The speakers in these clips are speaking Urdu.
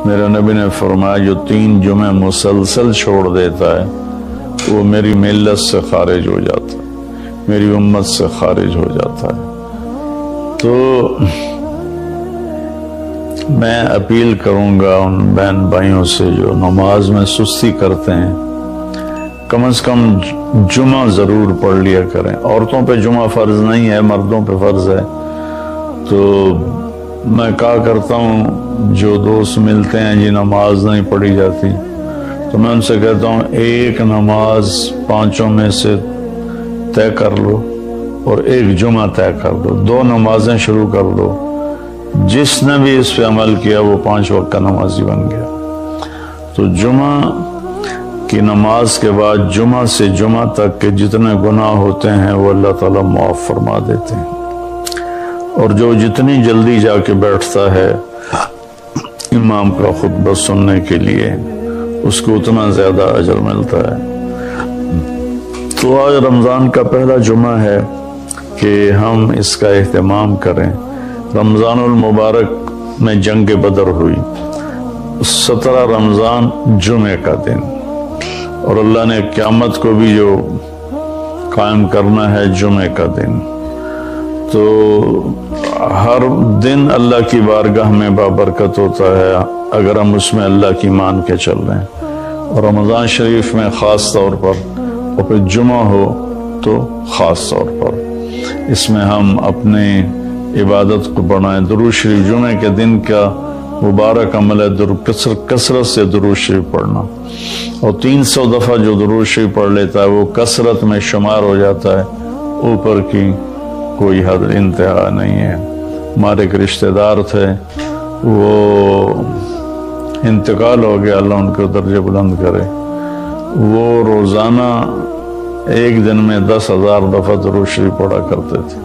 میرے نبی نے فرمایا جو 3 جمعے مسلسل چھوڑ دیتا ہے وہ میری ملت سے خارج ہو جاتا ہے، میری امت سے خارج ہو جاتا ہے۔ تو میں اپیل کروں گا ان بہن بھائیوں سے جو نماز میں سستی کرتے ہیں، کم از کم جمعہ ضرور پڑھ لیا کریں۔ عورتوں پہ جمعہ فرض نہیں ہے، مردوں پہ فرض ہے۔ تو میں کہا کرتا ہوں جو دوست ملتے ہیں جی نماز نہیں پڑھی جاتی، تو میں ان سے کہتا ہوں ایک نماز 5 میں سے طے کر لو اور ایک جمعہ طے کر دو، 2 نمازیں شروع کر دو۔ جس نے بھی اس پہ عمل کیا وہ 5 وقت کا نمازی بن گیا۔ تو جمعہ کی نماز کے بعد جمعہ سے جمعہ تک کے جتنے گناہ ہوتے ہیں وہ اللہ تعالیٰ معاف فرما دیتے ہیں، اور جو جتنی جلدی جا کے بیٹھتا ہے امام کا خطبہ سننے کے لیے اس کو اتنا زیادہ اجر ملتا ہے۔ تو آج رمضان کا پہلا جمعہ ہے کہ ہم اس کا اہتمام کریں۔ رمضان المبارک میں جنگ بدر ہوئی، 17 رمضان جمعے کا دن، اور اللہ نے قیامت کو بھی جو قائم کرنا ہے جمعے کا دن۔ تو ہر دن اللہ کی بارگاہ میں بابرکت ہوتا ہے اگر ہم اس میں اللہ کی مان کے چل رہے ہیں، اور رمضان شریف میں خاص طور پر، اور پھر جمعہ ہو تو خاص طور پر اس میں ہم اپنے عبادت کو بڑھائیں۔ درود شریف جمعے کے دن کا مبارک عمل ہے کثرت سے درود شریف پڑھنا، اور 300 دفعہ جو درود شریف پڑھ لیتا ہے وہ کثرت میں شمار ہو جاتا ہے، اوپر کی کوئی حد انتہا نہیں ہے۔ ہمارے ایک رشتہ دار تھے، وہ انتقال ہو گیا، اللہ ان کو درجے بلند کرے۔ وہ روزانہ ایک دن میں 10,000 دفعہ درود شریف پڑھا کرتے تھے،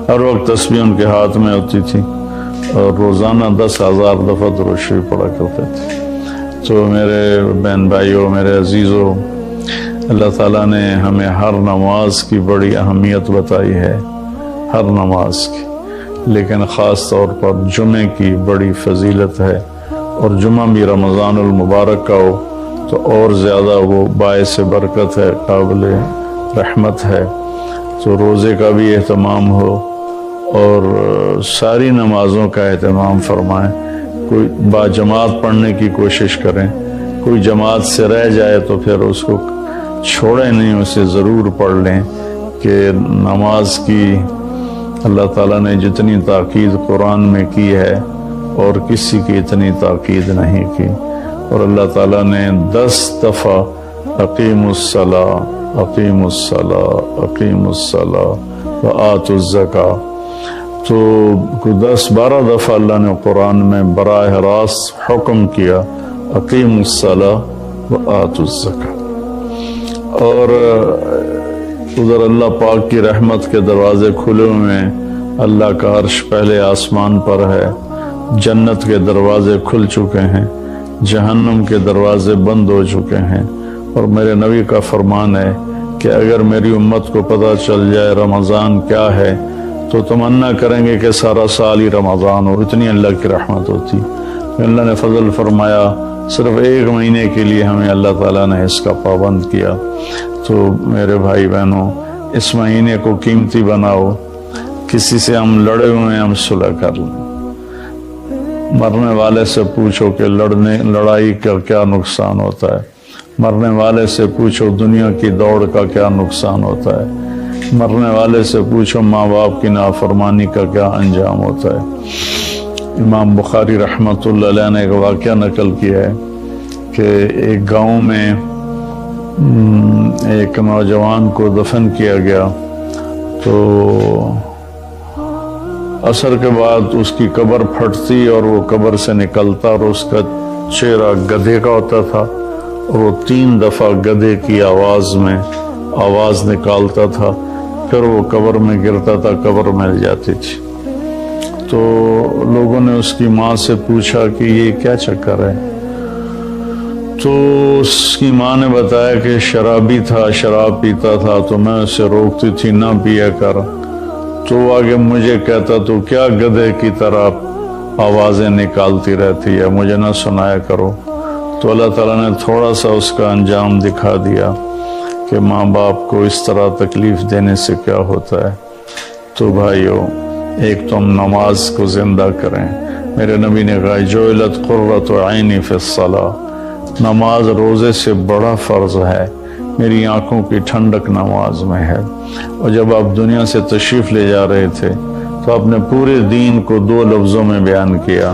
ہر وقت تسبیح ان کے ہاتھ میں ہوتی تھی، اور روزانہ 10,000 دفعہ درود شریف پڑھا کرتے تھے۔ تو میرے بہن بھائیوں، میرے عزیزوں، اللہ تعالیٰ نے ہمیں ہر نماز کی بڑی اہمیت بتائی ہے، ہر نماز کی، لیکن خاص طور پر جمعے کی بڑی فضیلت ہے، اور جمعہ بھی رمضان المبارک کا ہو تو اور زیادہ وہ باعث برکت ہے، قابل رحمت ہے۔ تو روزے کا بھی اہتمام ہو اور ساری نمازوں کا اہتمام فرمائیں، کوئی باجماعت پڑھنے کی کوشش کریں، کوئی جماعت سے رہ جائے تو پھر اس کو چھوڑیں نہیں، اسے ضرور پڑھ لیں، کہ نماز کی اللہ تعالیٰ نے جتنی تاکید قرآن میں کی ہے اور کسی کی اتنی تاکید نہیں کی، اور اللہ تعالیٰ نے 10 دفعہ اقیموا الصلاۃ اقیموا الصلاۃ اقیموا الصلاۃ وآتوا الزکاۃ، تو 10-12 دفعہ اللہ نے قرآن میں براہ راست حکم کیا اقیموا الصلاۃ وآتوا الزکاۃ۔ اور ادھر اللہ پاک کی رحمت کے دروازے کھلے ہوئے ہیں، اللہ کا عرش پہلے آسمان پر ہے، جنت کے دروازے کھل چکے ہیں، جہنم کے دروازے بند ہو چکے ہیں، اور میرے نبی کا فرمان ہے کہ اگر میری امت کو پتہ چل جائے رمضان کیا ہے تو تمنا کریں گے کہ سارا سال ہی رمضان ہو، اتنی اللہ کی رحمت ہوتی۔ اللہ نے فضل فرمایا، صرف 1 مہینے کے لیے ہمیں اللہ تعالیٰ نے اس کا پابند کیا۔ تو میرے بھائی بہنوں، اس مہینے کو قیمتی بناؤ، کسی سے ہم لڑے ہوئے ہیں ہم صلح کر لیں، مرنے والے سے پوچھو کہ لڑائی کا کیا نقصان ہوتا ہے، مرنے والے سے پوچھو دنیا کی دوڑ کا کیا نقصان ہوتا ہے، مرنے والے سے پوچھو ماں باپ کی نافرمانی کا کیا انجام ہوتا ہے۔ امام بخاری رحمۃ اللہ علیہ نے ایک واقعہ نقل کیا ہے کہ ایک گاؤں میں ایک نوجوان کو دفن کیا گیا، تو عصر کے بعد اس کی قبر پھٹتی اور وہ قبر سے نکلتا، اور اس کا چہرہ گدھے کا ہوتا تھا، اور وہ 3 دفعہ گدھے کی آواز میں آواز نکالتا تھا، پھر وہ قبر میں گرتا تھا، قبر مل جاتی تھی۔ تو لوگوں نے اس کی ماں سے پوچھا کہ یہ کیا چکر ہے؟ تو اس کی ماں نے بتایا کہ شرابی تھا، شراب پیتا تھا، تو میں اسے روکتی تھی نہ پیا کر، تو آگے مجھے کہتا تو کیا گدھے کی طرح آوازیں نکالتی رہتی ہے، مجھے نہ سنایا کرو۔ تو اللہ تعالیٰ نے تھوڑا سا اس کا انجام دکھا دیا کہ ماں باپ کو اس طرح تکلیف دینے سے کیا ہوتا ہے۔ تو بھائیو، ایک تو ہم نماز کو زندہ کریں۔ میرے نبی نے کہا جعلت قرۃ عینی فی الصلاۃ، نماز روزے سے بڑا فرض ہے، میری آنکھوں کی ٹھنڈک نماز میں ہے۔ اور جب آپ دنیا سے تشریف لے جا رہے تھے تو آپ نے پورے دین کو 2 لفظوں میں بیان کیا،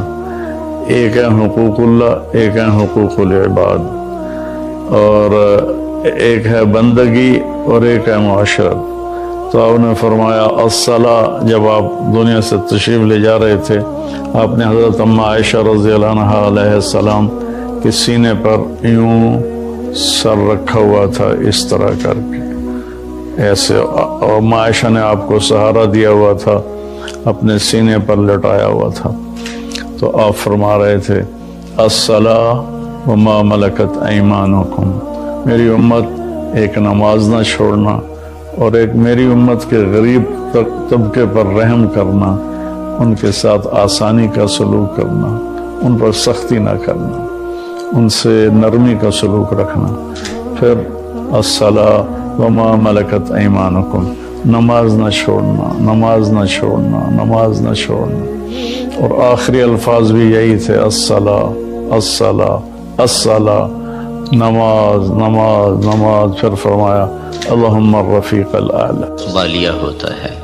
ایک ہے حقوق اللہ، ایک ہے حقوق العباد، اور ایک ہے بندگی اور ایک ہے معاشرت۔ تو آپ نے فرمایا الصلاۃ، جب آپ دنیا سے تشریف لے جا رہے تھے آپ نے حضرت اماں عائشہ رضی اللہ عنہا علیہ السلام کے سینے پر یوں سر رکھا ہوا تھا، اس طرح کر کے ایسے، اور اماں عائشہ نے آپ کو سہارا دیا ہوا تھا، اپنے سینے پر لٹایا ہوا تھا۔ تو آپ فرما رہے تھے الصلاۃ وما ملکت ایمانکم، میری امت ایک نماز نہ چھوڑنا، اور ایک میری امت کے غریب طبقے پر رحم کرنا، ان کے ساتھ آسانی کا سلوک کرنا، ان پر سختی نہ کرنا، ان سے نرمی کا سلوک رکھنا۔ پھر الصلاۃ وما ملکت ایمانکم، نماز نہ چھوڑنا، نماز نہ چھوڑنا، نماز نہ چھوڑنا۔ اور آخری الفاظ بھی یہی تھے، الصلاۃ الصلاۃ الصلاۃ، نماز نماز نماز۔ پھر فرمایا اللہم الرفیق الاعلی۔ بالیا ہوتا ہے،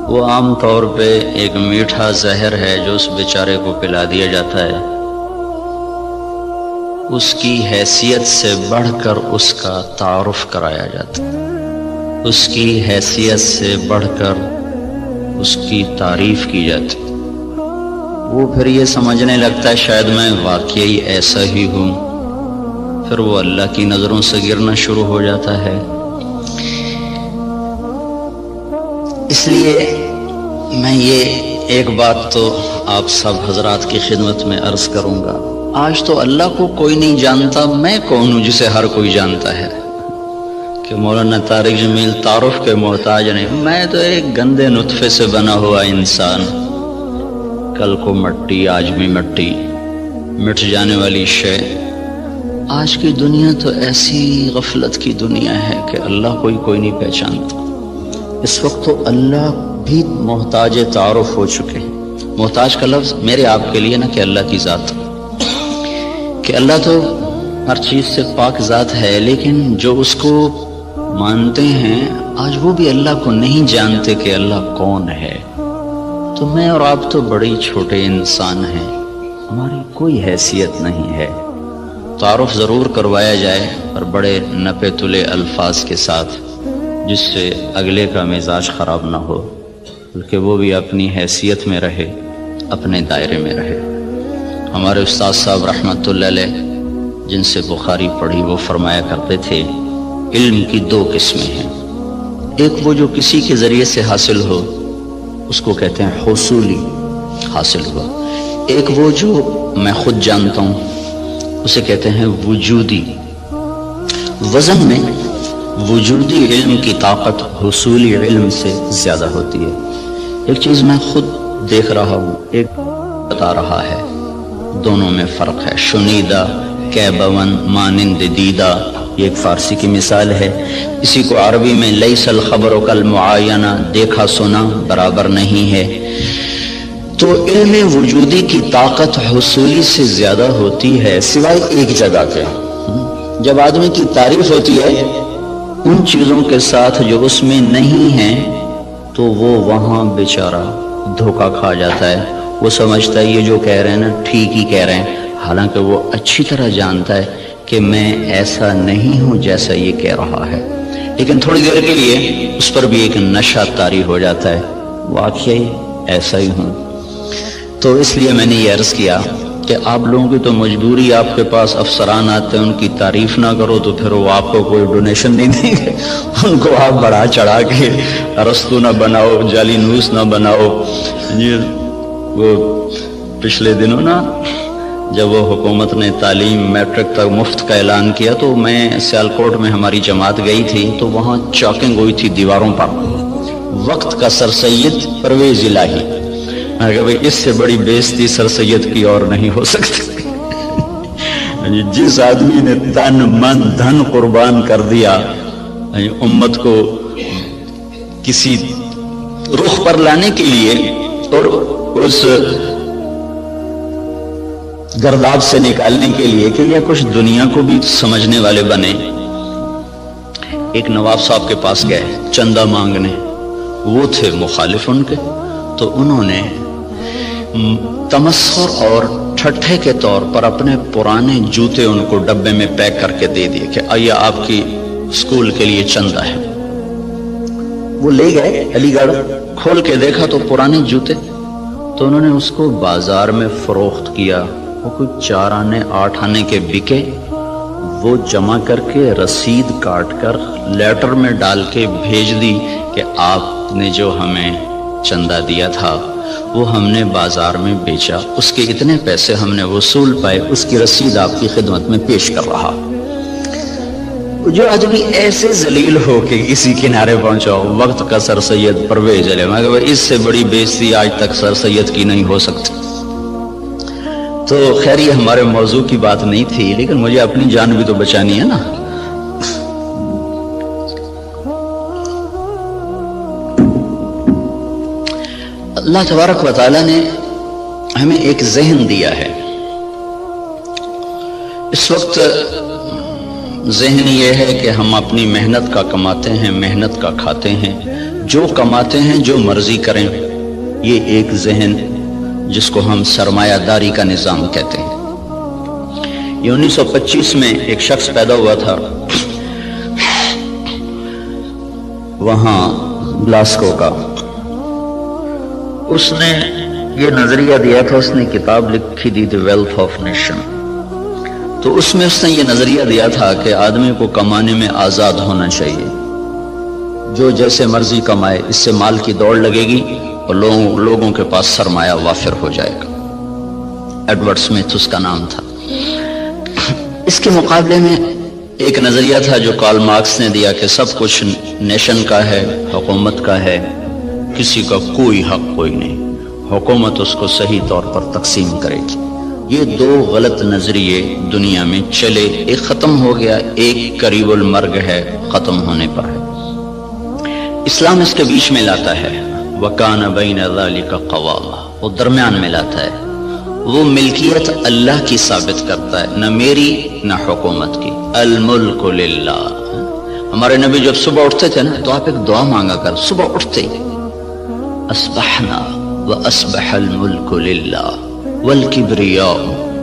وہ عام طور پہ ایک میٹھا زہر ہے جو اس بیچارے کو پلا دیا جاتا ہے، اس کی حیثیت سے بڑھ کر اس کا تعارف کرایا جاتا ہے، اس کی حیثیت سے بڑھ کر اس کی تعریف کی جاتی، وہ پھر یہ سمجھنے لگتا ہے شاید میں واقعی ایسا ہی ہوں، پھر وہ اللہ کی نظروں سے گرنا شروع ہو جاتا ہے۔ اس لیے میں یہ ایک بات تو آپ سب حضرات کی خدمت میں عرض کروں گا، آج تو اللہ کو کوئی نہیں جانتا، میں کون ہوں جسے ہر کوئی جانتا ہے؟ کہ مولانا طارق جمیل تعارف کے محتاج نہیں، میں تو ایک گندے نطفے سے بنا ہوا انسان، کل کو مٹی آج بھی مٹی، مٹ جانے والی شے۔ آج کی دنیا تو ایسی غفلت کی دنیا ہے کہ اللہ کوئی نہیں پہچانتا۔ اس وقت تو اللہ بھی محتاج تعارف ہو چکے ہیں۔ محتاج کا لفظ میرے آپ کے لیے نہ کہ اللہ کی ذات، کہ اللہ تو ہر چیز سے پاک ذات ہے، لیکن جو اس کو مانتے ہیں آج وہ بھی اللہ کو نہیں جانتے کہ اللہ کون ہے۔ تو میں اور آپ تو بڑے چھوٹے انسان ہیں، ہماری کوئی حیثیت نہیں ہے۔ تعارف ضرور کروایا جائے پر بڑے نپے تلے الفاظ کے ساتھ، جس سے اگلے کا مزاج خراب نہ ہو، بلکہ وہ بھی اپنی حیثیت میں رہے، اپنے دائرے میں رہے۔ ہمارے استاد صاحب رحمۃ اللہ علیہ جن سے بخاری پڑھی، وہ فرمایا کرتے تھے علم کی 2 قسمیں ہیں، ایک وہ جو کسی کے ذریعے سے حاصل ہو، اس کو کہتے ہیں حصولی، حاصل ہوا، ایک وہ جو میں خود جانتا ہوں، اسے کہتے ہیں وجودی۔ وزن میں وجودی علم کی طاقت حصولی علم سے زیادہ ہوتی ہے۔ ایک چیز میں خود دیکھ رہا ہوں، ایک بتا رہا ہے، دونوں میں فرق ہے۔ شنیدہ کیبون مانند دیدہ، یہ ایک فارسی کی مثال ہے، اسی کو عربی میں لیس الخبر کالمعاینہ، دیکھا سنا برابر نہیں ہے۔ تو علم وجودی کی طاقت حصولی سے زیادہ ہوتی ہے، سوائے ایک جگہ کے، جب آدمی کی تعریف ہوتی ہے ان چیزوں کے ساتھ جو اس میں نہیں ہیں، تو وہ وہاں بیچارہ دھوکہ کھا جاتا ہے، وہ سمجھتا ہے یہ جو کہہ رہے ہیں نا ٹھیک ہی کہہ رہے ہیں، حالانکہ وہ اچھی طرح جانتا ہے کہ میں ایسا نہیں ہوں جیسا یہ کہہ رہا ہے، لیکن تھوڑی دیر کے لیے اس پر بھی ایک نشہ طاری ہو جاتا ہے، واقعی ایسا ہی ہوں۔ تو اس لیے میں نے یہ عرض کیا کہ آپ لوگوں کی تو مجبوری، آپ کے پاس افسران آتے ہیں، ان کی تعریف نہ کرو تو پھر وہ آپ کو کوئی ڈونیشن نہیں دیں گے، ان کو آپ بڑھا چڑھا کے ارسطو نہ بناؤ، جعلی نوس نہ بناؤ۔ یہ وہ پچھلے دنوں نا جب وہ حکومت نے تعلیم میٹرک تک مفت کا اعلان کیا، تو میں سیالکوٹ میں ہماری جماعت گئی تھی، تو وہاں چاکنگ ہوئی تھی دیواروں پر، وقت کا سر سید پرویز الہی، میں کہا بھائی اس سے بڑی بےزتی سر سید کی اور نہیں ہو سکتی۔ جس آدمی نے تن من دھن قربان کر دیا امت کو کسی رخ پر لانے کے لیے اور اس گرداب سے نکالنے کے لیے کہ یہ کچھ دنیا کو بھی سمجھنے والے بنے۔ ایک نواب صاحب کے پاس گئے چندہ مانگنے، وہ تھے مخالف ان کے، تو انہوں نے تمسخر اور ٹھٹھے کے طور پر اپنے پرانے جوتے ان کو ڈبے میں پیک کر کے دے دیے کہ آئیے آپ کی اسکول کے لیے چندہ ہے۔ وہ لے گئے علی گڑھ، کھول کے دیکھا تو پرانے جوتے، تو انہوں نے اس کو بازار میں فروخت کیا، وہ کوئی 4 آنے 8 آنے کے بکے، وہ جمع کر کے رسید کاٹ کر لیٹر میں ڈال کے بھیج دی کہ آپ نے جو ہمیں چندہ دیا تھا وہ ہم نے بازار میں بیچا، اس کے اتنے پیسے ہم نے وصول پائے، اس کی رسید آپ کی خدمت میں پیش کر رہا۔ جو آدمی ایسے ذلیل ہو کہ کسی کنارے پہنچا ہو، وقت کا سر سید پرویز علیہ، میں کہا اس سے بڑی بےزتی آج تک سر سید کی نہیں ہو سکتی۔ تو خیر یہ ہمارے موضوع کی بات نہیں تھی، لیکن مجھے اپنی جان بھی تو بچانی ہے نا۔ اللہ تبارک و تعالیٰ نے ہمیں ایک ذہن دیا ہے۔ اس وقت ذہن یہ ہے کہ ہم اپنی محنت کا کماتے ہیں، محنت کا کھاتے ہیں، جو کماتے ہیں جو مرضی کریں، یہ ایک ذہن جس کو ہم سرمایہ داری کا نظام کہتے ہیں۔ یہ 1925 میں ایک شخص پیدا ہوا تھا وہاں گلاسکو کا، اس نے یہ نظریہ دیا تھا، اس نے کتاب لکھی تھی دی ویلتھ آف نیشن، تو اس میں اس نے یہ نظریہ دیا تھا کہ آدمی کو کمانے میں آزاد ہونا چاہیے، جو جیسے مرضی کمائے، اس سے مال کی دوڑ لگے گی اور لوگوں کے پاس سرمایہ وافر ہو جائے گا۔ ایڈورڈ سمتھ اس کا نام تھا۔ اس کے مقابلے میں ایک نظریہ تھا جو کارل مارکس نے دیا کہ سب کچھ نیشن کا ہے، حکومت کا ہے، کسی کا کوئی حق کوئی نہیں، حکومت اس کو صحیح طور پر تقسیم کرے گی۔ یہ 2 غلط نظریے دنیا میں چلے، ایک ختم ہو گیا، ایک قریب المرگ ہے، ختم ہونے پر ہے۔ اسلام اس کے بیچ میں لاتا ہے، وَكَانَ بَيْنَ ذَلِكَ قَوَامًا، وہ درمیان میں لاتا ہے، وہ ملکیت اللہ کی ثابت کرتا ہے، نہ میری نہ حکومت کی۔ الملک للہ۔ ہمارے نبی جب صبح اٹھتے تھے نا تو آپ ایک دعا مانگا کر، صبح اٹھتے ہی اصبحنا واصبح الملک للہ والکبریاء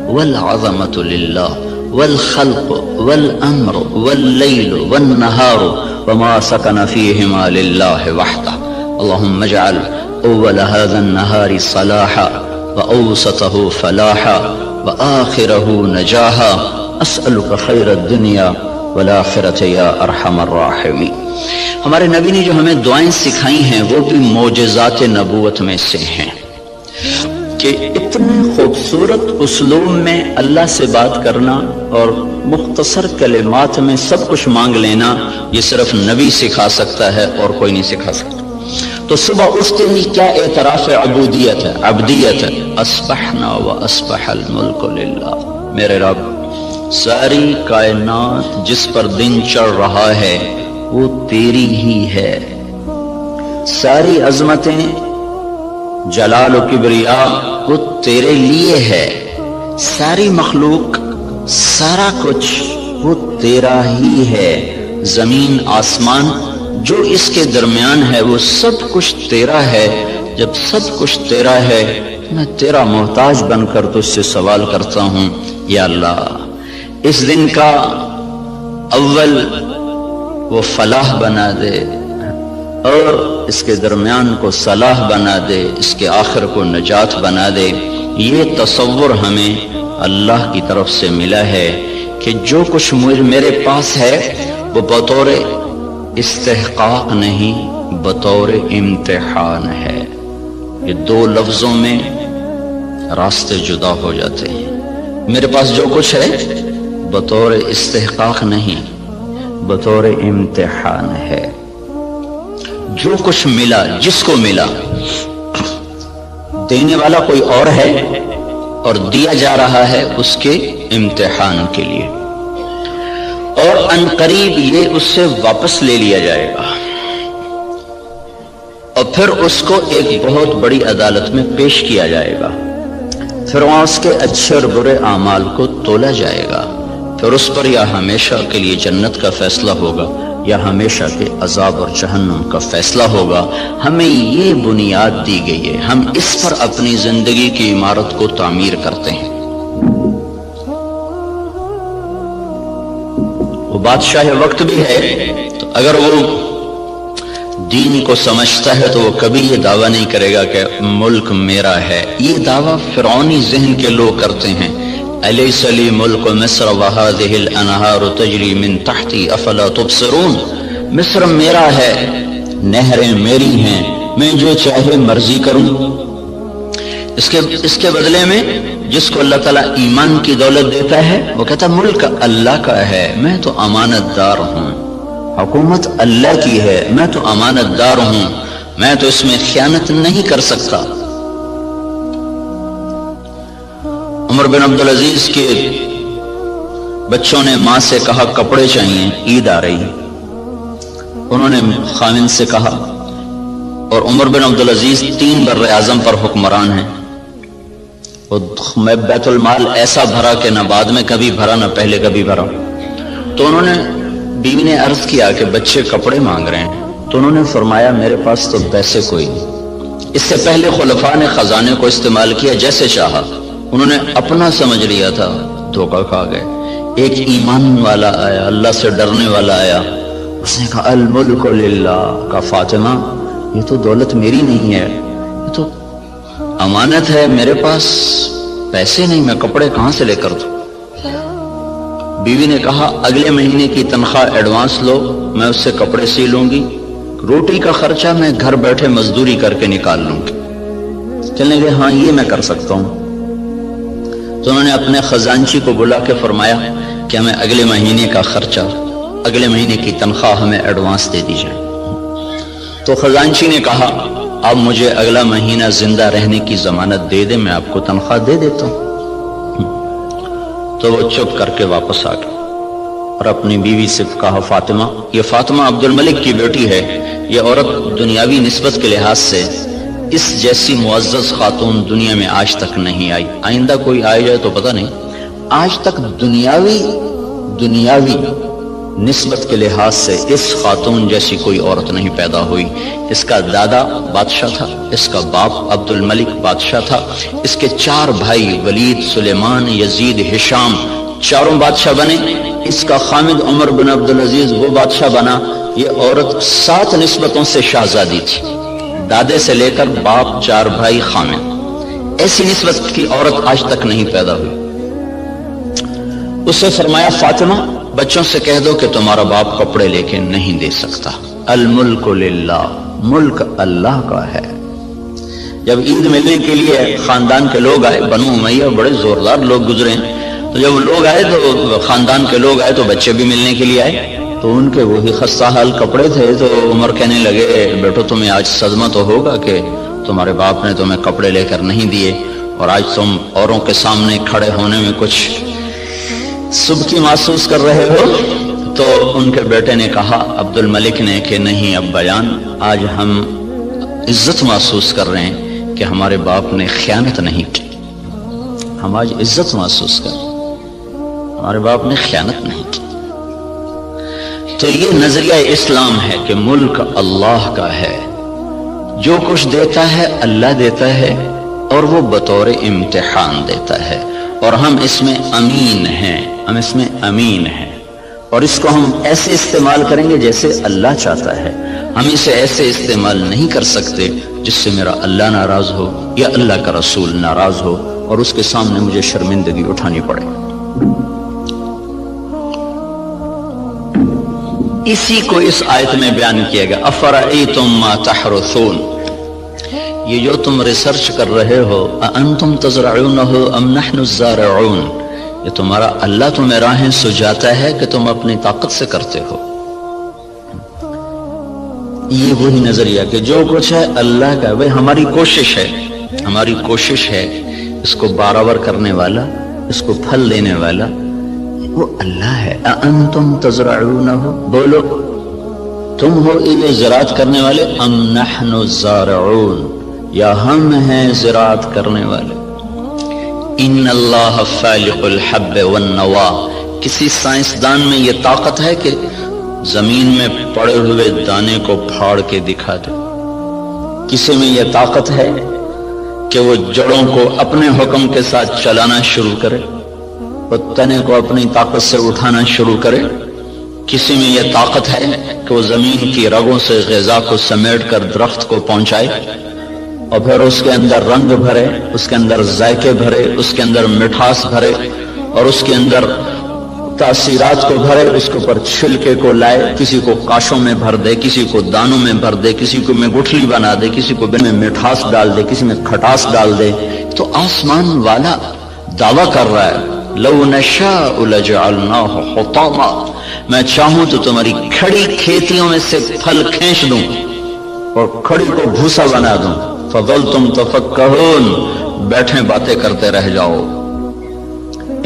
والعظمۃ للہ والخلق والامر واللیل والنہار وما سکن فیہما للہ وحدہ اللہم اجعل اول هذا النہار صلاحا واوسطہ فلاحا وآخرہ نجاحا اسألک خیر الدنیا والآخرۃ یا ارحم الراحمین۔ ہمارے نبی نے جو ہمیں دعائیں سکھائی ہیں وہ بھی معجزات نبوت میں سے ہیں کہ اتنے خوبصورت اسلوب میں اللہ سے بات کرنا اور مختصر کلمات میں سب کچھ مانگ لینا، یہ صرف نبی سکھا سکتا ہے اور کوئی نہیں سکھا سکتا۔ تو صبح اٹھتے ہی کیا اعتراف عبودیت ہے، عبدیت ہے، اصبحنا واصبح الملک للہ۔ میرے رب، ساری کائنات جس پر دن چڑھ رہا ہے وہ تیری ہی ہے، ساری عظمتیں جلال و کبریا وہ تیرے لیے ہے، ساری مخلوق سارا کچھ وہ تیرا ہی ہے، زمین آسمان جو اس کے درمیان ہے وہ سب کچھ تیرا ہے۔ جب سب کچھ تیرا ہے میں تیرا محتاج بن کر تجھ سے سوال کرتا ہوں، یا اللہ اس دن کا اول وہ فلاح بنا دے اور اس کے درمیان کو صلاح بنا دے، اس کے آخر کو نجات بنا دے۔ یہ تصور ہمیں اللہ کی طرف سے ملا ہے کہ جو کچھ میرے پاس ہے وہ بطور استحقاق نہیں، بطور امتحان ہے۔ یہ 2 لفظوں میں راستے جدا ہو جاتے ہیں۔ میرے پاس جو کچھ ہے بطور استحقاق نہیں، بطور امتحان ہے۔ جو کچھ ملا، جس کو ملا، دینے والا کوئی اور ہے اور دیا جا رہا ہے اس کے امتحان کے لیے، اور ان قریب یہ اس سے واپس لے لیا جائے گا اور پھر اس کو ایک بہت بڑی عدالت میں پیش کیا جائے گا، پھر وہاں اس کے اچھے اور برے اعمال کو تولا جائے گا، پھر اس پر یا ہمیشہ کے لیے جنت کا فیصلہ ہوگا یا ہمیشہ کے عذاب اور جہنم کا فیصلہ ہوگا۔ ہمیں یہ بنیاد دی گئی ہے، ہم اس پر اپنی زندگی کی عمارت کو تعمیر کرتے ہیں۔ وہ بادشاہ وقت بھی ہے، تو اگر وہ دین کو سمجھتا ہے تو وہ کبھی یہ دعویٰ نہیں کرے گا کہ ملک میرا ہے۔ یہ دعویٰ فرعونی ذہن کے لوگ کرتے ہیں، الیس لی ملک مصر وہذہ الانہار تجری من تحتی افلا تبصرون، مصر میرا ہے، نہریں میری ہیں، میں جو چاہے مرضی کروں۔ اس کے بدلے میں جس کو اللہ تعالیٰ ایمان کی دولت دیتا ہے وہ کہتا ہے ملک اللہ کا ہے، میں تو امانت دار ہوں، حکومت اللہ کی ہے، میں تو امانت دار ہوں، میں تو اس میں خیانت نہیں کر سکتا۔ عمر بن عبدالعزیز کے بچوں نے ماں سے کہا کپڑے چاہیے، عید آ رہی، انہوں نے خاوند سے کہا، اور عمر بن عبدالعزیز 3 بر اعظم پر حکمران ہیں، میں بیت المال ایسا بھرا کہ نہ بعد میں کبھی بھرا نہ پہلے کبھی بھرا۔ تو انہوں نے بیوی نے عرض کیا کہ بچے کپڑے مانگ رہے ہیں، تو انہوں نے فرمایا میرے پاس تو پیسے کوئی نہیں۔ اس سے پہلے خلفاء نے خزانے کو استعمال کیا جیسے چاہا، انہوں نے اپنا سمجھ لیا تھا، دھوکہ کھا گئے۔ ایک ایمان والا آیا، اللہ سے ڈرنے والا آیا، اس نے کہا الملک للہ، کہا فاطمہ یہ تو دولت میری نہیں ہے، یہ تو امانت ہے، میرے پاس پیسے نہیں، میں کپڑے کہاں سے لے کر دوں؟ بیوی نے کہا اگلے مہینے کی تنخواہ ایڈوانس لو، میں اس سے کپڑے سی لوں گی، روٹی کا خرچہ میں گھر بیٹھے مزدوری کر کے نکال لوں گی۔ چلنے گئے، ہاں یہ میں کر سکتا ہوں۔ تو انہوں نے اپنے خزانچی کو بلا کے فرمایا کہ ہمیں اگلے مہینے کا خرچہ، اگلے مہینے کی تنخواہ ہمیں ایڈوانس دے دی جائے۔ تو خزانچی نے کہا اب مجھے اگلا مہینہ زندہ رہنے کی ضمانت دے دے، میں آپ کو تنخواہ دے دیتا ہوں۔ تو وہ چپ کر کے واپس آ گیا اور اپنی بیوی سے کہا فاطمہ، یہ فاطمہ عبد الملک کی بیٹی ہے، یہ عورت دنیاوی نسبت کے لحاظ سے اس جیسی معزز خاتون دنیا میں آج تک نہیں آئی، آئندہ کوئی آئے جائے تو پتہ نہیں، آج تک دنیاوی نسبت کے لحاظ سے اس خاتون جیسی کوئی عورت نہیں پیدا ہوئی۔ اس کا دادا بادشاہ تھا، اس کا باپ عبد الملک بادشاہ تھا، اس کے 4 بھائی ولید، سلیمان، یزید، ہشام، چاروں بادشاہ بنے، اس کا خامد عمر بن عبدالعزیز وہ بادشاہ بنا۔ یہ عورت 7 نسبتوں سے شہزادی تھی، دادے سے لے کر باپ، 4 بھائی، خامد، ایسی نسبت کی عورت آج تک نہیں پیدا ہوئی۔ اس سے فرمایا فاطمہ بچوں سے کہہ دو کہ تمہارا باپ کپڑے لے کے نہیں دے سکتا، الملک للہ، ملک اللہ کا ہے۔ جب عید ملنے کے لیے خاندان کے لوگ آئے، بنو امیہ بڑے زوردار لوگ گزرے ہیں، تو جب لوگ آئے تو خاندان کے لوگ آئے تو بچے بھی ملنے کے لیے آئے، تو ان کے وہی خستہ حال کپڑے تھے۔ تو عمر کہنے لگے بیٹو تمہیں آج صدمہ تو ہوگا کہ تمہارے باپ نے تمہیں کپڑے لے کر نہیں دیے، اور آج تم اوروں کے سامنے کھڑے ہونے میں کچھ سبکی محسوس کر رہے ہو۔ تو ان کے بیٹے نے کہا عبد الملک نے کہ نہیں ابا جان، آج ہم عزت محسوس کر رہے ہیں کہ ہمارے باپ نے خیانت نہیں کی، ہم آج عزت محسوس کر رہے ہیں، ہمارے باپ نے خیانت نہیں کی۔ تو یہ نظریہ اسلام ہے کہ ملک اللہ کا ہے، جو کچھ دیتا ہے اللہ دیتا ہے، اور وہ بطور امتحان دیتا ہے، اور ہم اس میں امین ہیں، ہم اس میں امین ہیں، اور اس کو ہم ایسے استعمال کریں گے جیسے اللہ چاہتا ہے۔ ہم اسے ایسے استعمال نہیں کر سکتے جس سے میرا اللہ ناراض ہو یا اللہ کا رسول ناراض ہو اور اس کے سامنے مجھے شرمندگی اٹھانی پڑے۔ اسی کو اس آیت میں بیان کیا گیا، افرأیتم ما تحرثون، یہ جو تم ریسرچ کر رہے ہو، انتم تزرعونہ ام نحن الزارعون، یہ تمہارا اللہ تمہیں راہیں سجاتا ہے کہ تم اپنی طاقت سے کرتے ہو۔ یہ وہی نظریہ کہ جو کچھ ہے اللہ کا، بھئی ہماری کوشش ہے، ہماری کوشش ہے اس کو برابر کرنے والا، اس کو پھل دینے والا وہ اللہ ہے۔ اَأَنْتُمْ تَزْرَعُونَهُ، بولو تم ہو یہ زراعت کرنے والے، ام نحن الزارعون، یا ہم ہیں زراعت کرنے والے۔ ان اللہ فالق الحب والنوا، کسی سائنسدان میں یہ طاقت ہے کہ زمین میں پڑے ہوئے دانے کو پھاڑ کے دکھا دے؟ کسی میں یہ طاقت ہے کہ وہ جڑوں کو اپنے حکم کے ساتھ چلانا شروع کرے، وہ تنے کو اپنی طاقت سے اٹھانا شروع کرے؟ کسی میں یہ طاقت ہے کہ وہ زمین کی رگوں سے غذا کو سمیٹ کر درخت کو پہنچائے اور پھر اس کے اندر رنگ بھرے، اس کے اندر ذائقے بھرے، اس کے اندر مٹھاس بھرے اور اس کے اندر تاثیرات کو بھرے، اس کے اوپر چھلکے کو لائے، کسی کو کاشوں میں بھر دے، کسی کو دانوں میں بھر دے، کسی کو میں گٹھلی بنا دے، کسی کو میں مٹھاس ڈال دے، کسی میں کھٹاس ڈال دے؟ تو آسمان والا دعویٰ کر رہا ہے لو نشاء لجعلناہ حطاما، میں چاہوں تو تمہاری کھڑی کھیتیوں میں سے پھل کھینچ دوں اور کھڑی کو بھوسا بنا دوں، فظلتم تفکہون، بیٹھے باتیں کرتے رہ جاؤ۔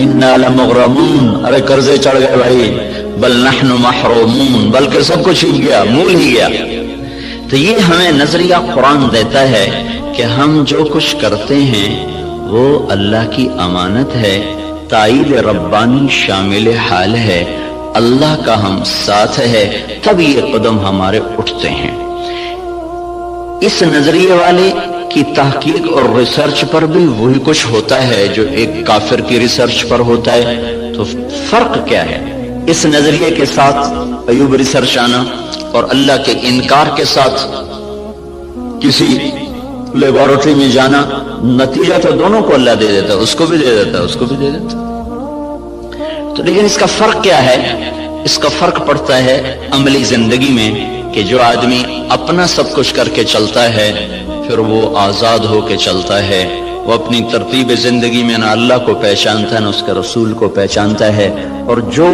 انا لمغرمون، ارے قرضے چڑھ گئے بھائی، بل نحن محرومون، بلکہ سب کچھ ہی گیا، مول ہی گیا۔ تو یہ ہمیں نظریہ قرآن دیتا ہے کہ ہم جو کچھ کرتے ہیں وہ اللہ کی امانت ہے، تائید ربانی شامل حال ہے، اللہ کا ہم ساتھ ہے، تب یہ قدم ہمارے اٹھتے ہیں۔ اس نظریے والے کی تحقیق اور ریسرچ پر بھی وہی کچھ ہوتا ہے جو ایک کافر کی ریسرچ پر ہوتا ہے۔ تو فرق کیا ہے اس نظریے کے ساتھ ایوب ریسرچ آنا اور اللہ کے انکار کے ساتھ کسی لیبارٹری میں جانا؟ نتیجہ تو دونوں کو اللہ دے دیتا ہے، اس کو بھی دے دیتا ہے، اس کو بھی دے دیتا ہے۔ تو لیکن اس کا فرق کیا ہے؟ اس کا فرق پڑتا ہے عملی زندگی میں کہ جو آدمی اپنا سب کچھ کر کے چلتا ہے پھر وہ آزاد ہو کے چلتا ہے، وہ اپنی ترتیب زندگی میں نہ اللہ کو پہچانتا ہے نہ اس کے رسول کو پہچانتا ہے، اور جو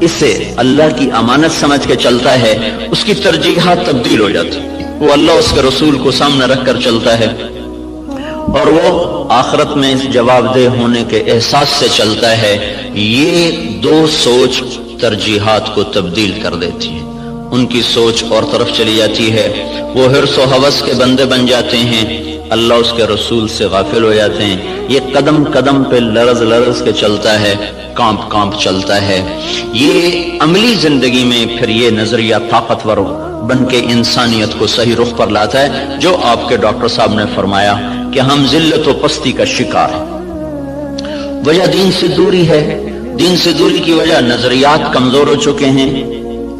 اسے اللہ کی امانت سمجھ کے چلتا ہے اس کی ترجیحات تبدیل ہو جاتی، وہ اللہ اس کے رسول کو سامنے رکھ کر چلتا ہے اور وہ آخرت میں جواب دہ ہونے کے احساس سے چلتا ہے۔ یہ دو سوچ ترجیحات کو تبدیل کر دیتی ہے، ان کی سوچ اور طرف چلی جاتی ہے، وہ حرص و ہوس کے بندے بن جاتے ہیں، اللہ اس کے رسول سے غافل ہو جاتے ہیں۔ یہ قدم قدم پہ لرز لرز کے چلتا ہے، کانپ کانپ چلتا ہے۔ یہ عملی زندگی میں پھر یہ نظریہ طاقتور بن کے انسانیت کو صحیح رخ پر لاتا ہے، جو آپ کے ڈاکٹر صاحب نے فرمایا کہ ہم ذلت و پستی کا شکار ہیں۔ وجہ دین سے دوری ہے، دین سے دوری کی وجہ نظریات کمزور ہو چکے ہیں،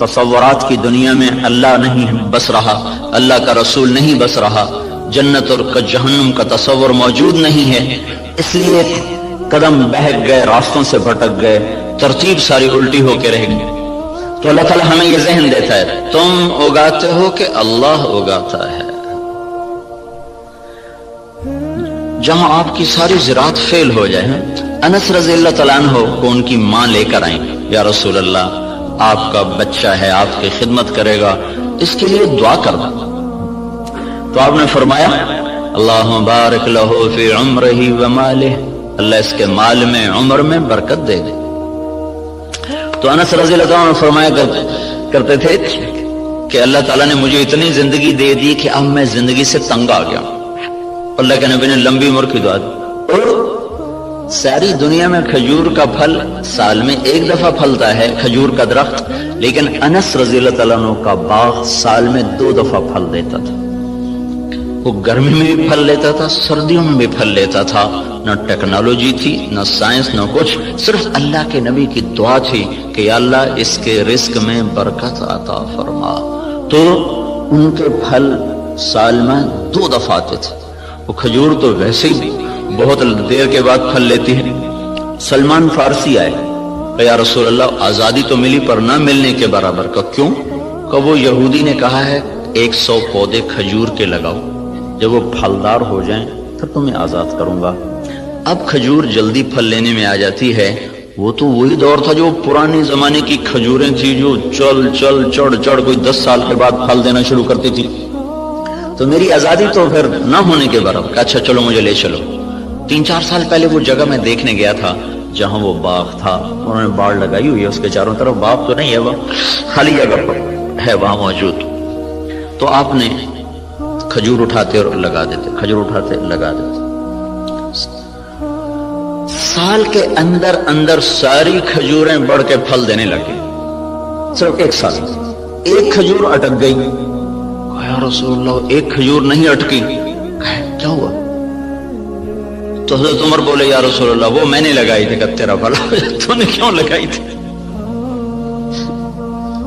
تصورات کی دنیا میں اللہ نہیں بس رہا، اللہ کا رسول نہیں بس رہا، جنت اور جہنم کا تصور موجود نہیں ہے، اس لیے قدم بہک گئے، راستوں سے بھٹک گئے، ترتیب ساری الٹی ہو کے رہ گئی۔ تو اللہ تعالیٰ ہمیں یہ ذہن دیتا ہے تم اگاتے ہو کہ اللہ اگاتا ہے۔ جہاں آپ کی ساری زراعت فیل ہو جائے، انس رضی اللہ تعالیٰ عنہ کو ان کی ماں لے کر آئیں، یا رسول اللہ آپ کا بچہ ہے، آپ کی خدمت کرے گا، اس کے لیے دعا کر دو۔ تو آپ نے فرمایا اللہم بارک لہ فی عمرہ ومالہ، اللہ اس کے مال میں عمر میں برکت دے دے۔ تو انس رضی اللہ عنہ فرمایا کرتے تھے کہ اللہ تعالیٰ نے مجھے اتنی زندگی دے دی کہ اب میں زندگی سے تنگ آ گیا، اللہ کے نبی نے لمبی عمر کی دعا دی، اور ساری دنیا میں کھجور کا پھل سال میں ایک دفعہ پھلتا ہے، کھجور کا درخت، لیکن انس رضی اللہ تعالیٰ عنہ کا باغ سال میں 2 دفعہ پھل دیتا تھا۔ وہ گرمی میں بھی پھل لیتا تھا، سردیوں میں بھی پھل لیتا تھا، نہ ٹیکنالوجی تھی، نہ سائنس، نہ کچھ، صرف اللہ کے نبی کی دعا تھی کہ یا اللہ اس کے رزق میں برکت عطا فرما۔ تو ان کے پھل سال میں 2 دفعہ آتے تھے۔ وہ کھجور تو ویسے ہی بہت دیر کے بعد پھل لیتی ہے۔ سلمان فارسی آئے کہ یا رسول اللہ آزادی تو ملی پر نہ ملنے کے برابر کا، کیوں؟ کہ وہ یہودی نے کہا ہے 100 پودے کھجور کے لگاؤ، جب وہ پھلدار ہو جائیں پھر تمہیں آزاد کروں گا۔ اب کھجور جلدی پھل لینے میں آ جاتی ہے، وہ تو وہی دور تھا جو پرانے زمانے کی کھجوریں تھی جو چل چل چڑھ چڑھ کوئی 10 سال کے بعد پھل دینا شروع کرتی تھی۔ تو میری آزادی تو پھر نہ ہونے کے برابر. کہ اچھا چلو مجھے لے چلو. 3-4 سال پہلے وہ جگہ میں دیکھنے گیا تھا جہاں وہ باغ تھا. انہوں نے باڑ لگائی ہوئی ہے اس کے چاروں طرف. باغ تو نہیں ہے، وہ خالی جگہ پر ہے وہاں موجود. تو آپ نے کھجور اٹھاتے اور لگا دیتے، کھجور اٹھاتے لگا دیتے. سال کے اندر اندر ساری کھجوریں بڑھ کے پھل دینے لگے. صرف 1 سال. ایک کھجور اٹک گئی. یا رسول اللہ ایک کھجور نہیں اٹکی. کیا ہوا؟ تو حضرت عمر بولے یا رسول اللہ وہ میں نے لگائی تھی. کہ تیرا بھلا تو نے کیوں لگائی تھی؟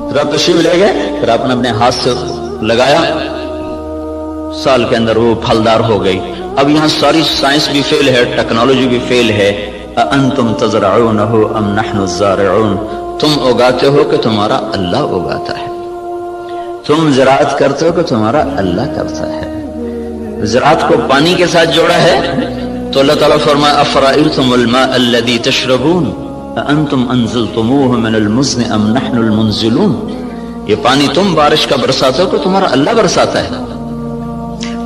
پھر آپ تشریف لے گئے، پھر آپ نے اپنے ہاتھ سے لگایا، سال کے اندر وہ پھلدار ہو گئی. اب یہاں ساری سائنس بھی فیل ہے، ٹیکنالوجی بھی فیل ہے. انتم تزرعونہ ام نحن الزارعون، تم اگاتے ہو کہ تمہارا اللہ اگاتا ہے، تم زراعت کرتے ہو کہ تمہارا اللہ کرتا ہے. زراعت کو پانی کے ساتھ جوڑا ہے تو اللہ تعالیٰ فرمایا افرأیتم الماء الذی تشربون انتم انزلتموہ من المزن ام نحن المنزلون. یہ پانی تم بارش کا برساتے ہو کہ تمہارا اللہ برساتا ہے.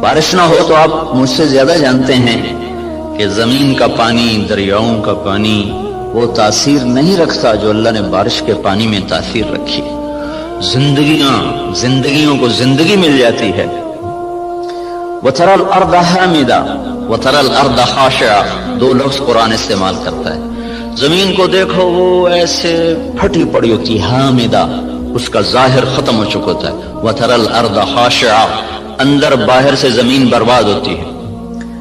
بارش نہ ہو تو آپ مجھ سے زیادہ جانتے ہیں کہ زمین کا پانی، دریاؤں کا پانی وہ تاثیر نہیں رکھتا جو اللہ نے بارش کے پانی میں تاثیر رکھی. زندگیوں کو زندگی مل جاتی ہے. وَتَرَى الْأَرْضَ حَامِدًا وَتَرَى الْأَرْضَ خَاشِعًا، 2 لفظ قرآن استعمال کرتا ہے. زمین کو دیکھو وہ ایسے پھٹی پڑی ہوتی ہے، حامدہ، اس کا ظاہر ختم ہو چکا ہوتا ہے. وَتَرَى الْأَرْضَ خَاشِعًا، اندر باہر سے زمین برباد ہوتی ہے.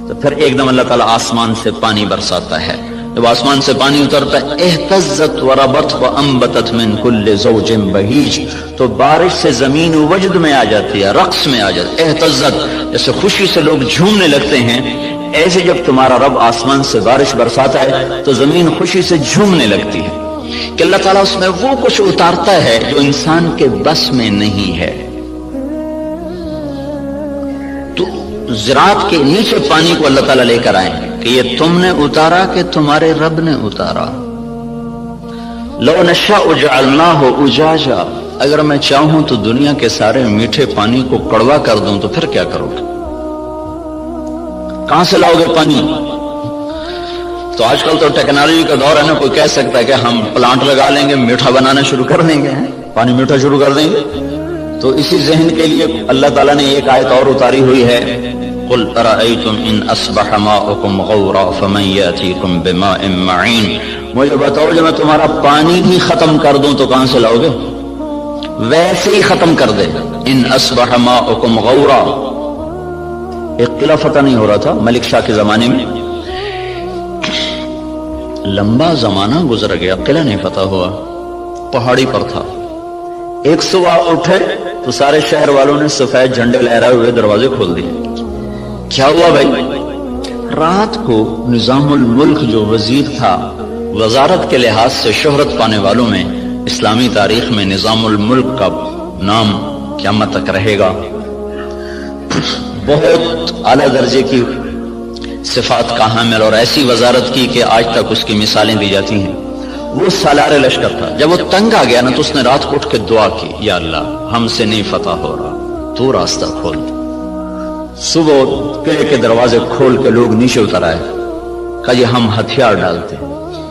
تو پھر ایک دم اللہ تعالیٰ آسمان سے پانی برساتا ہے. جب آسمان سے پانی اترتا ہے اہتزت وربت وانبتت من کل زوج بہیج، تو بارش سے زمین وجد میں آ جاتی ہے، رقص میں آ جاتی ہے. اہتزت جیسے خوشی سے لوگ جھومنے لگتے ہیں، ایسے جب تمہارا رب آسمان سے بارش برساتا ہے تو زمین خوشی سے جھومنے لگتی ہے کہ اللہ تعالیٰ اس میں وہ کچھ اتارتا ہے جو انسان کے بس میں نہیں ہے. تو زراعت کے نیچے پانی کو اللہ تعالیٰ لے کر آئے کہ یہ تم نے اتارا کہ تمہارے رب نے اتارا. لو نشاء جعلناہ اجاجا، اگر میں چاہوں تو دنیا کے سارے میٹھے پانی کو کڑوا کر دوں تو پھر کیا کرو گے؟ کہاں سے لاؤ گے پانی؟ تو آج کل تو ٹیکنالوجی کا دور ہے نا، کوئی کہہ سکتا ہے کہ ہم پلانٹ لگا لیں گے، میٹھا بنانا شروع کر دیں گے، پانی میٹھا شروع کر دیں گے. تو اسی ذہن کے لیے اللہ تعالیٰ نے ایک آیت اور اتاری ہوئی ہے، قل ارأیتم ان اصبح ماؤکم غورا فمن یاتیکم بماء معین. مجھے بتاؤ جب میں تمہارا پانی ہی ختم کر دوں تو کہاں سے لاؤ گے؟ ویسے ہی ختم کر دے. ان اصبح ماؤکم غورا، ایک قلعہ فتح نہیں ہو رہا تھا ملک شاہ کے زمانے میں، لمبا زمانہ گزر گیا، قلعہ نہیں فتح ہوا، پہاڑی پر تھا. ایک صبح اٹھے تو سارے شہر والوں نے سفید جھنڈے لہرائے ہوئے دروازے کھول دیے. کیا ہوا بھائی؟ رات کو نظام الملک جو وزیر تھا، وزارت کے لحاظ سے شہرت پانے والوں میں اسلامی تاریخ میں نظام الملک کا نام قیامت تک رہے گا. بہت اعلیٰ درجے کی صفات کا حامل اور ایسی وزارت کی کہ آج تک اس کی مثالیں دی جاتی ہیں. وہ سالار لشکر تھا. جب وہ تنگ آ گیا نا تو اس نے رات کو اٹھ کے دعا کی، یا اللہ ہم سے نہیں فتح ہو رہا، تو راستہ کھول دے. صبح قلعے کے دروازے کھول کے لوگ نیچے اتر آئے، کہا یہ ہم ہتھیار ڈالتے.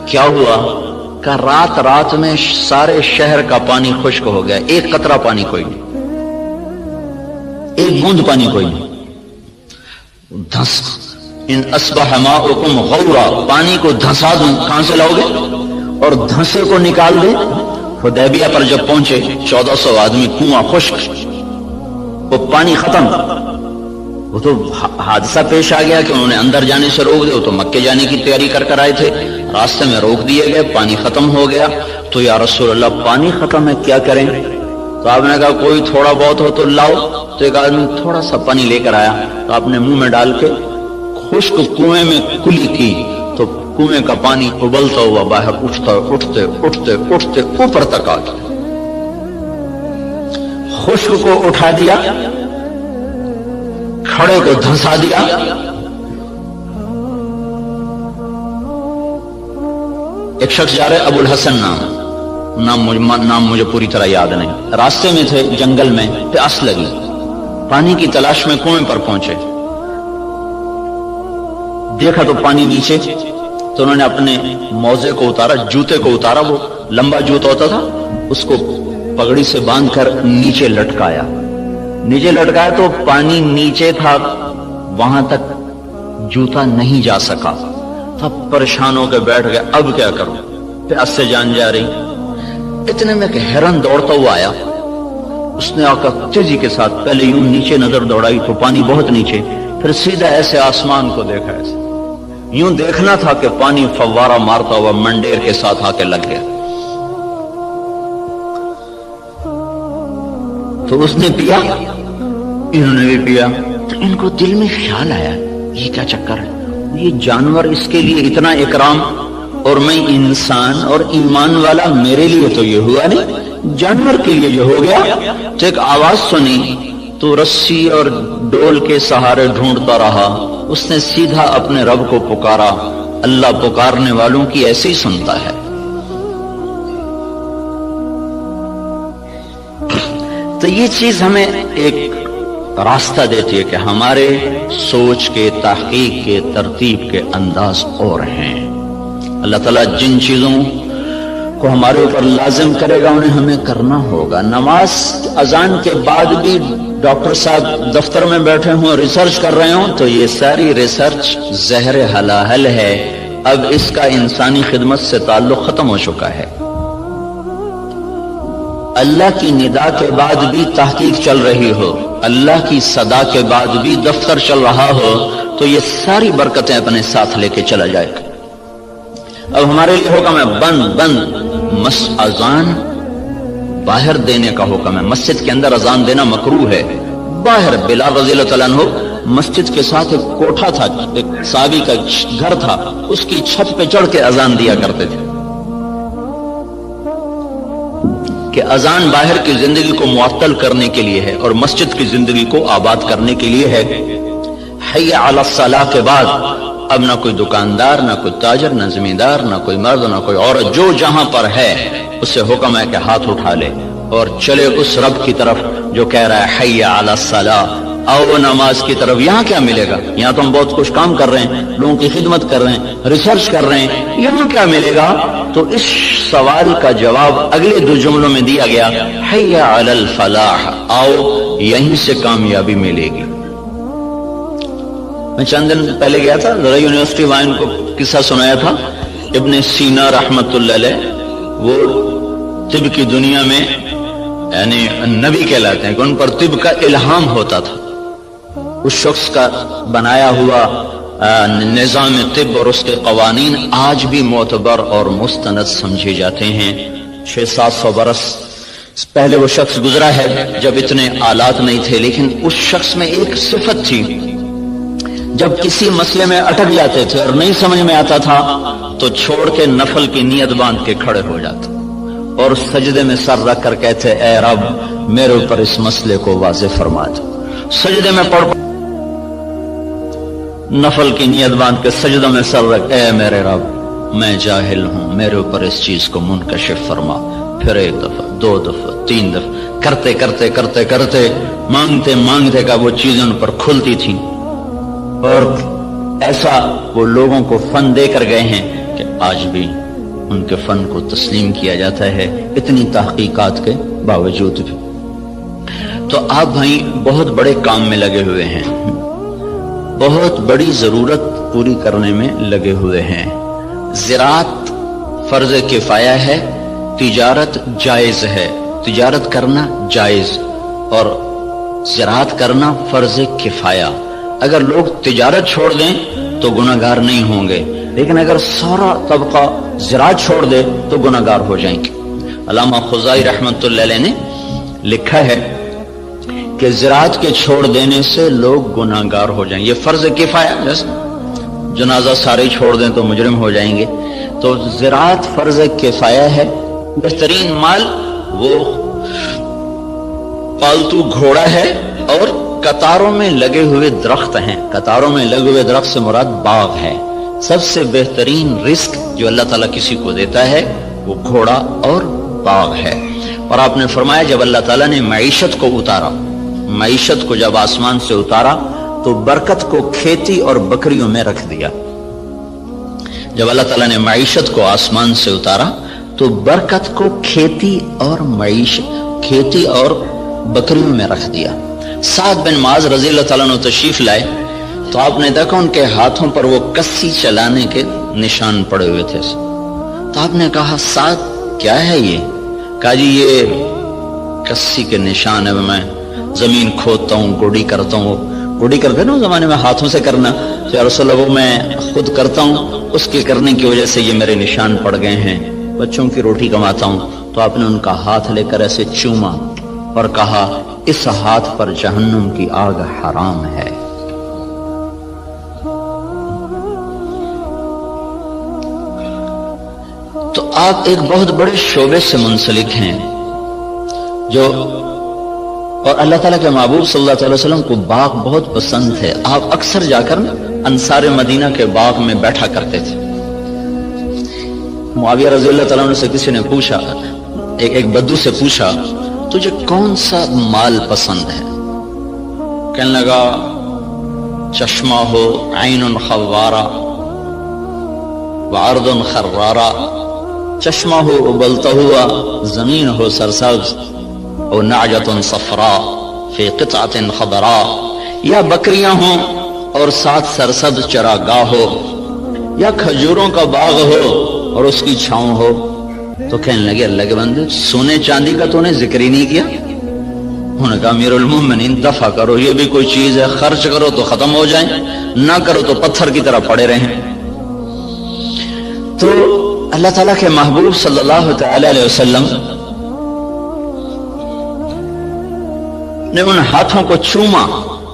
کیا ہوا؟ کہ رات میں سارے شہر کا پانی خشک ہو گیا، ایک قطرہ پانی کوئی نہیں، ایک بوند پانی کوئی نہیں. دھس ان اصبح ماؤکم غورا، پانی کو دھسا دوں، کہاں سے لاؤ گے؟ اور دھنسے کو نکال دیں. حدیبیہ پر جب پہنچے 1400 آدمی، کنواں خشک، وہ پانی ختم. وہ تو حادثہ پیش آ گیا کہ انہوں نے اندر جانے سے روک دیا. وہ تو مکے جانے کی تیاری کر آئے تھے، راستے میں روک دیے گئے، پانی ختم ہو گیا. تو یا رسول اللہ پانی ختم ہے، کیا کریں؟ تو آپ نے کہا کوئی تھوڑا بہت ہو تو لاؤ. تو ایک آدمی تھوڑا سا پانی لے کر آیا تو آپ نے منہ میں ڈال کے خشک کنویں میں کلی کی تو کنویں کا پانی ابلتا ہوا باہر اٹھتے اوپر تک آ گیا. خشک کو اٹھا دیا، کھڑے کو دھنسا دیا. ایک شخص جا رہے ابو الحسن نام مجھے پوری طرح یاد نہیں. راستے میں تھے جنگل میں، پیاس لگی، پانی کی تلاش میں کنویں پر پہنچے، دیکھا تو پانی نیچے، تو انہوں نے اپنے موزے کو اتارا، جوتے کو اتارا، وہ لمبا جوتا ہوتا تھا، اس کو پگڑی سے باندھ کر نیچے لٹکایا تو پانی نیچے تھا، وہاں تک جوتا نہیں جا سکا، تب پریشان ہو کے بیٹھ گئے، اب کیا کروں، پیاس سے جان جا رہی۔ اتنے میں کہ ہرن دوڑتا ہوا آیا، اس نے آ کر تیزی کے ساتھ پہلے یوں نیچے نظر دوڑائی تو پانی بہت نیچے، پھر سیدھا ایسے آسمان کو دیکھا، ایسے یوں دیکھنا تھا کہ پانی فوارہ مارتا ہوا منڈیر کے ساتھ آ کے لگ گیا۔ تو اس نے پیا، انہوں نے بھی پیا، تو ان کو دل میں خیال آیا یہ کیا چکر ہے، یہ جانور اس کے لیے اتنا اکرام اور میں انسان اور ایمان والا، میرے لیے تو یہ ہوا نہیں، جانور کے لیے یہ ہو گیا۔ تو ایک آواز سنی تو رسی اور ڈول کے سہارے ڈھونڈتا رہا، اس نے سیدھا اپنے رب کو پکارا، اللہ پکارنے والوں کی ایسے ہی سنتا ہے۔ تو یہ چیز ہمیں ایک راستہ دیتی ہے کہ ہمارے سوچ کے، تحقیق کے، ترتیب کے انداز اور ہیں۔ اللہ تعالیٰ جن چیزوں کو ہمارے اوپر لازم کرے گا انہیں ہمیں کرنا ہوگا۔ نماز اذان کے بعد بھی ڈاکٹر صاحب دفتر میں بیٹھے ہوں، ریسرچ کر رہے ہوں، تو یہ ساری ریسرچ زہر حلاحل ہے، اب اس کا انسانی خدمت سے تعلق ختم ہو چکا ہے۔ اللہ کی ندا کے بعد بھی تحقیق چل رہی ہو، اللہ کی صدا کے بعد بھی دفتر چل رہا ہو، تو یہ ساری برکتیں اپنے ساتھ لے کے چلا جائے گا۔ اب ہمارے لیے حکم ہے بند اذان باہر دینے کا حکم ہے، مسجد کے اندر اذان دینا مکروہ ہے۔ باہر بلال رضی اللہ تعالیٰ عنہ مسجد کے ساتھ ایک کوٹھا تھا، ایک صحابی کا گھر تھا، اس کی چھت پہ چڑھ کے اذان دیا کرتے تھے کہ اذان باہر کی زندگی کو معطل کرنے کے لیے ہے اور مسجد کی زندگی کو آباد کرنے کے لیے ہے۔ حی علی الصلاۃ کے بعد اب نہ کوئی دکاندار، نہ کوئی تاجر، نہ زمیندار، نہ کوئی مرد، نہ کوئی عورت، جو جہاں پر ہے اسے حکم ہے کہ ہاتھ اٹھا لے اور چلے اس رب کی طرف جو کہہ رہا ہے حی علی الصلاۃ، آؤ نماز کی طرف۔ یہاں کیا ملے گا؟ یہاں تو ہم بہت کچھ کام کر رہے ہیں، لوگوں کی خدمت کر رہے ہیں، ریسرچ کر رہے ہیں، یہاں کیا ملے گا؟ تو اس سوال کا جواب اگلے دو جملوں میں دیا گیا، حی علی الفلاح، آؤ یہیں سے کامیابی ملے گی۔ میں چند دن پہلے گیا تھا ذرا یونیورسٹی، وہاں ان کو قصہ سنایا تھا، ابن سینا رحمت اللہ علیہ، وہ طب کی دنیا میں یعنی نبی کہلاتے ہیں کہ ان پر طب کا الہام ہوتا تھا۔ اس شخص کا بنایا ہوا نظام طب اور اس کے قوانین آج بھی معتبر اور مستند سمجھے جاتے ہیں۔ 600-700 برس پہلے وہ شخص گزرا ہے جب اتنے آلات نہیں تھے، لیکن اس شخص میں ایک صفت تھی، جب کسی مسئلے میں اٹک جاتے تھے اور نہیں سمجھ میں آتا تھا تو چھوڑ کے نفل کی نیت باندھ کے کھڑے ہو جاتے اور سجدے میں سر رکھ کر کہتے اے رب میرے اوپر اس مسئلے کو واضح فرما دے۔ سجدے میں پڑھ نفل کی نیت باندھ کے سجدوں میں سر رکھ، اے میرے رب میں جاہل ہوں، میرے اوپر اس چیز کو منکشف فرما۔ پھر ایک دفعہ، 2 دفعہ، 3 دفعہ کرتے کرتے کرتے کرتے مانگتے مانگتے کا وہ چیزیں ان پر کھلتی تھیں، اور ایسا وہ لوگوں کو فن دے کر گئے ہیں کہ آج بھی ان کے فن کو تسلیم کیا جاتا ہے اتنی تحقیقات کے باوجود بھی۔ تو آپ بھائی بہت بڑے کام میں لگے ہوئے ہیں، بہت بڑی ضرورت پوری کرنے میں لگے ہوئے ہیں۔ زراعت فرض کفایہ ہے، تجارت جائز ہے، تجارت کرنا جائز اور زراعت کرنا فرض کفایہ۔ اگر لوگ تجارت چھوڑ دیں تو گناہگار نہیں ہوں گے، لیکن اگر سارا طبقہ زراعت چھوڑ دے تو گناہگار ہو جائیں گے۔ علامہ خزائی رحمت اللہ علیہ نے لکھا ہے کہ زراعت کے چھوڑ دینے سے لوگ گناہگار ہو جائیں گے، یہ فرض کفایہ، جیسے جنازہ سارے چھوڑ دیں تو مجرم ہو جائیں گے، تو زراعت فرض کفایہ ہے۔ بہترین مال وہ پالتو گھوڑا ہے اور قطاروں میں لگے ہوئے درخت ہیں۔ قطاروں میں لگے ہوئے درخت سے مراد باغ ہے۔ سب سے بہترین رزق جو اللہ تعالیٰ کسی کو دیتا ہے وہ گھوڑا اور باغ ہے۔ اور آپ نے فرمایا جب اللہ تعالیٰ نے معیشت کو اتارا معیشت کو جب آسمان سے اتارا تو برکت کو کھیتی اور بکریوں میں رکھ دیا۔ جب اللہ تعالیٰ نے معیشت کو آسمان سے اتارا تو برکت کو کھیتی اور بکریوں میں رکھ دیا۔ سعد بن معاذ رضی اللہ تعالیٰ عنہ تشریف لائے تو آپ نے دیکھا ان کے ہاتھوں پر وہ کسی چلانے کے نشان پڑے ہوئے تھے۔ تو آپ نے کہا سعد کیا ہے یہ؟ کہا جی یہ کسی کے نشان ہے، میں زمین کھودتا ہوں، گوڑی کرتا ہوں۔ گوڑی کرتے نا اس زمانے میں ہاتھوں سے کرنا، تو یا رسول اللہ وہ میں خود کرتا ہوں، اس کے کرنے کی وجہ سے یہ میرے نشان پڑ گئے ہیں، بچوں کی روٹی کماتا ہوں۔ تو آپ نے ان کا ہاتھ لے کر ایسے چوما اور کہا اس ہاتھ پر جہنم کی آگ حرام ہے۔ تو آپ ایک بہت بڑے شعبے سے منسلک ہیں جو، اور اللہ تعالیٰ کے محبوب صلی اللہ علیہ وسلم کو باغ بہت پسند ہے۔ آپ اکثر جا کر انصار مدینہ کے باغ میں بیٹھا کرتے تھے۔ معاویہ رضی اللہ تعالیٰ عنہ سے کسی نے پوچھا، ایک بدو سے پوچھا تجھے کون سا مال پسند ہے؟ کہنے لگا چشمہ ہو عین خوارہ وعرض خرارہ، چشمہ ہو ابلتا ہوا، زمین ہو سرسبز، او نعجۃ صفراء فی قطعۃ خضراء، یا بکریاں ہوں اور ساتھ سرسبز چراگاہ ہو، یا کھجوروں کا باغ ہو اور اس کی چھاؤں ہو۔ تو کہنے لگے اللہ کے بندے سونے چاندی کا تو نے ذکر ہی نہیں کیا۔ انہوں نے کہا امیر المومنین دفع کرو، یہ بھی کوئی چیز ہے، خرچ کرو تو ختم ہو جائیں، نہ کرو تو پتھر کی طرح پڑے رہیں۔ تو اللہ تعالیٰ کے محبوب صلی اللہ تعالی علیہ وسلم نے ان ہاتھوں کو چوما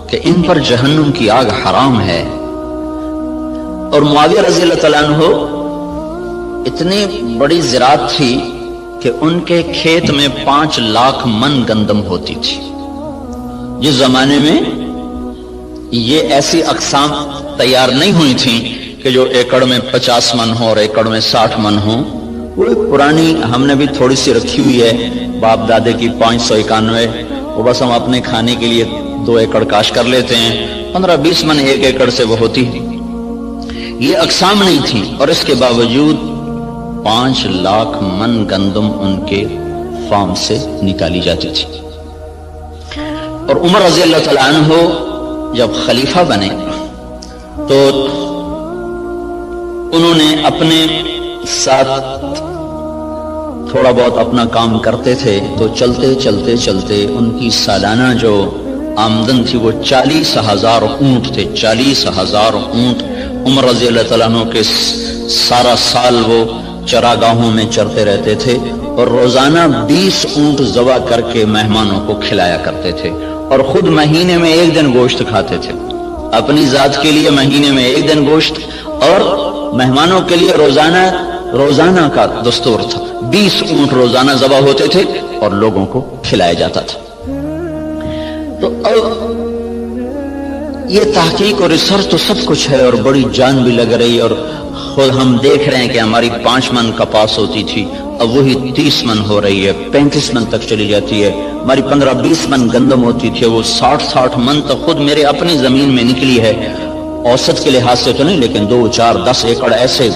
کہ ان پر جہنم کی آگ حرام ہے۔ اور معاویہ رضی اللہ تعالیٰ عنہ اتنی بڑی زراعت تھی کہ ان کے کھیت میں 5 لاکھ من گندم ہوتی تھی۔ جس زمانے میں یہ ایسی اقسام تیار نہیں ہوئی تھیں کہ جو ایکڑ میں 50 من ہو اور ایکڑ میں 60 من ہو۔ وہ ایک پرانی ہم نے بھی تھوڑی سی رکھی ہوئی ہے، باپ دادے کی 591، وہ بس ہم اپنے کھانے کے لیے 2 ایکڑ کاش کر لیتے ہیں، 15-20 من 1 ایکڑ سے وہ ہوتی۔ یہ اقسام نہیں تھی اور اس کے باوجود 5 لاکھ من گندم ان کے فارم سے نکالی جاتی تھی۔ اور عمر رضی اللہ تعالیٰ عنہ جب خلیفہ بنے تو انہوں نے اپنے ساتھ تھوڑا بہت اپنا کام کرتے تھے، تو چلتے چلتے چلتے ان کی سالانہ جو آمدن تھی وہ 40,000 اونٹ تھے۔ 40,000 اونٹ عمر رضی اللہ تعالیٰ عنہ کے سارا سال وہ چراگاہوں میں چرتے رہتے تھے، اور روزانہ 20 اونٹ ذبح کر کے مہمانوں کو کھلایا کرتے تھے، اور خود مہینے میں 1 دن گوشت کھاتے تھے، اپنی ذات کے لیے مہینے میں 1 دن گوشت، اور مہمانوں کے لیے روزانہ کا دستور تھا۔ 20 اونٹ روزانہ ذبح ہوتے تھے اور لوگوں کو کھلایا جاتا تھا۔ تو اب یہ تحقیق اور ریسرچ تو سب کچھ ہے اور بڑی جان بھی لگ رہی، اور خود ہم دیکھ رہے ہیں کہ ہماری 5 من کپاس ہوتی تھی، اب وہی 30 من ہو رہی ہے، 35 من تک چلی جاتی ہے۔ ہماری 15-20 من گندم ہوتی تھی، وہ 60 من تک خود میرے اپنی زمین میں نکلی ہے۔ اوسط کے لحاظ سے تو نہیں، لیکن 2, 4, 10 ایکڑ ایسے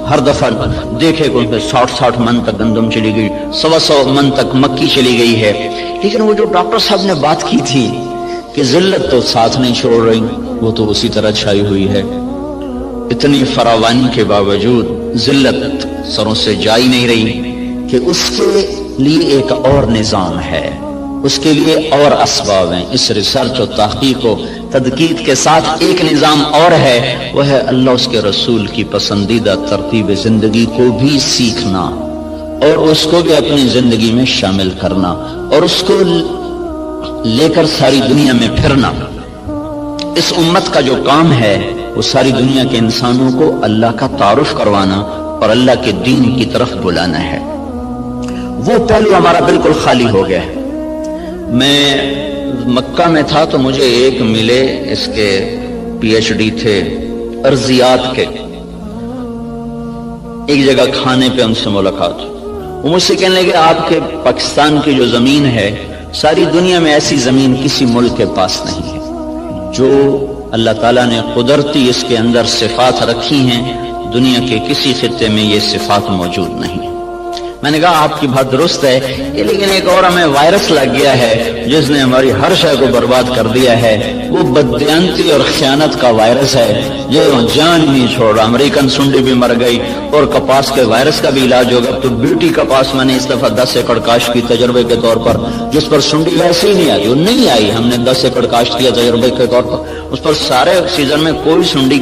ہر دفعہ دیکھے کہ ان پہ 60 من تک گندم چلی گئی، 100 من تک مکی چلی گئی ہے۔ لیکن وہ جو ڈاکٹر صاحب نے بات کی تھی کہ ذلت تو ساتھ نہیں چھوڑ رہی، وہ تو اسی طرح چھائی ہوئی ہے۔ اتنی فراوانی کے باوجود ذلت سروں سے جائی نہیں رہی، کہ اس کے لیے ایک اور نظام ہے، اس کے لیے اور اسباب ہیں۔ اس ریسرچ و تحقیق و تدقیق کے ساتھ ایک نظام اور ہے، وہ ہے اللہ اس کے رسول کی پسندیدہ ترتیب زندگی کو بھی سیکھنا، اور اس کو بھی اپنی زندگی میں شامل کرنا، اور اس کو لے کر ساری دنیا میں پھرنا۔ اس امت کا جو کام ہے وہ ساری دنیا کے انسانوں کو اللہ کا تعارف کروانا اور اللہ کے دین کی طرف بلانا ہے۔ وہ پہلو ہمارا بالکل خالی ہو گیا ہے۔ میں مکہ میں تھا تو مجھے ایک ملے، اس کے PhD تھے ارضیات کے، ایک جگہ کھانے پہ ان سے ملاقات، وہ مجھ سے کہنے لگے آپ کے پاکستان کی جو زمین ہے ساری دنیا میں ایسی زمین کسی ملک کے پاس نہیں ہے جو اللہ تعالیٰ نے قدرتی اس کے اندر صفات رکھی ہیں، دنیا کے کسی خطے میں یہ صفات موجود نہیں۔ میں نے کہا آپ کی بات درست ہے، لیکن ایک اور ہمیں وائرس لگ گیا ہے جس نے ہماری ہر شے کو برباد کر دیا ہے، وہ بددیانتی اور خیانت کا وائرس ہے جو جان نہیں چھوڑ رہا۔ امریکن سنڈی بھی مر گئی اور کپاس کے وائرس کا بھی علاج ہوگا۔ تو بیوٹی کپاس میں نے اس دفعہ 10 ایکڑ کاشت کی تجربے کے طور پر، جس پر سنڈی ویسے ہی نہیں آئی، وہ نہیں آئی، ہم نے 10 ایکڑ کاشت کیا تجربے کے طور پر، اس پر سارے سیزن میں کوئی سنڈی